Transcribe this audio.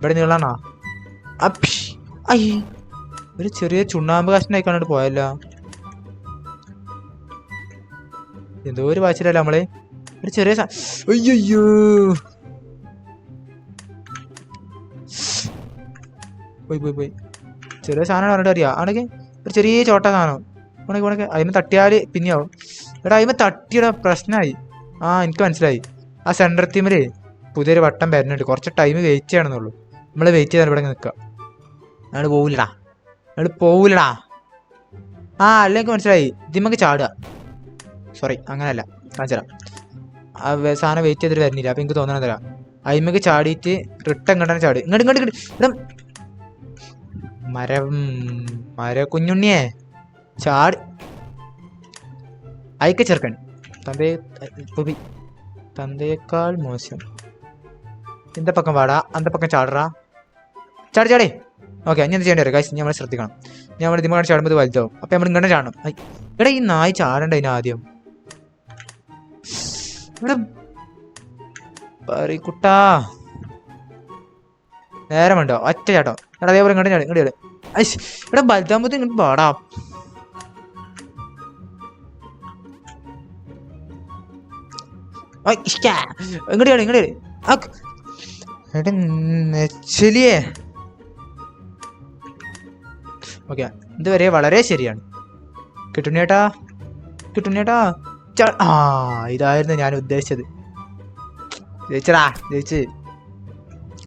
ഇവിടെ നീളാണോ? അപ്ഷ് അയ്യേ, ഒരു ചെറിയ ചുണ്ണാമ്പ് കഷ്ണമായി കണ്ടിട്ട് പോയല്ലോ. എന്തോ ഒരു വാച്ചിലല്ല നമ്മള് ഒരു ചെറിയ അയ്യോ പോയി ചെറിയ സാധനം പറഞ്ഞിട്ട് അറിയാം. ആണെങ്കിൽ ഒരു ചെറിയ ചോട്ട സാധനം ഉണക്കെ അതിന് തട്ടിയാൽ പിന്നെയാവും. എടാ അതിന് തട്ടിയുടെ പ്രശ്നമായി. എനിക്ക് മനസ്സിലായി. ആ സെൻറ്റർ തീമില് പുതിയൊരു വട്ടം വരുന്നുണ്ട്. കുറച്ച് ടൈം വെയിറ്റ് ചെയ്യണമെന്നുള്ളൂ. നമ്മൾ വെയിറ്റ് ചെയ്താൽ ഇവിടെ നിൽക്കുക. ഞങ്ങൾ പോവില്ലടാ. അല്ലെങ്കിൽ മനസ്സിലായി. ഇതിമ്മക്ക് ചാടുക. സോറി, അങ്ങനെയല്ല, കാണിച്ചരാം. ആ സാധനം വെയിറ്റ് ചെയ്തിട്ട് വരുന്നില്ല. അപ്പം എനിക്ക് തോന്നണം തരാം. അതിമ്മക്ക് ചാടിയിട്ട് റിട്ടൺ കണ്ടാണ് ചാടി. ഇങ്ങോട്ട് ഇവിടെ മര കുഞ്ഞുണ്ണിയേ ചാടി. അയക്ക ചെറുക്കൻ തന്തയേക്കാൾ മോശം. இந்த പക്കം വാടാ, അന്ത പക്കം ചാടറാ. ചാടേ. ഓക്കെ, ഞാൻ ചെയ്യേണ്ടി വരും ഗൈസ്. നമ്മൾ ശ്രദ്ധിക്കണം. നമ്മൾ ഇതിമ്മ ചാടുമ്പോൾ വലുതാവും. അപ്പം നമ്മൾ ഇങ്ങനെ ചാടണം. എടാ ഈ നായി ചാടണ്ട അതിന് ആദ്യം. ഇവിടെ കുട്ടാ നേരം ഉണ്ടോ? ഒറ്റ ചാട്ടോ. എടാ അതേപോലെ ഇങ്ങോട്ട് ചാടും. ഇവിടെ വലുതാകുമ്പോൾ ഇങ്ങോട്ട് പാടാ. ഇങ്ങോട്ട് നെച്ചലിയേ. ഓക്കെ, ഇതുവരെ വളരെ ശരിയാണ്. കിട്ടുന്നേട്ടാ. ഇതായിരുന്നു ഞാൻ ഉദ്ദേശിച്ചത്. ജയിച്ചടാ, ജയിച്ച്.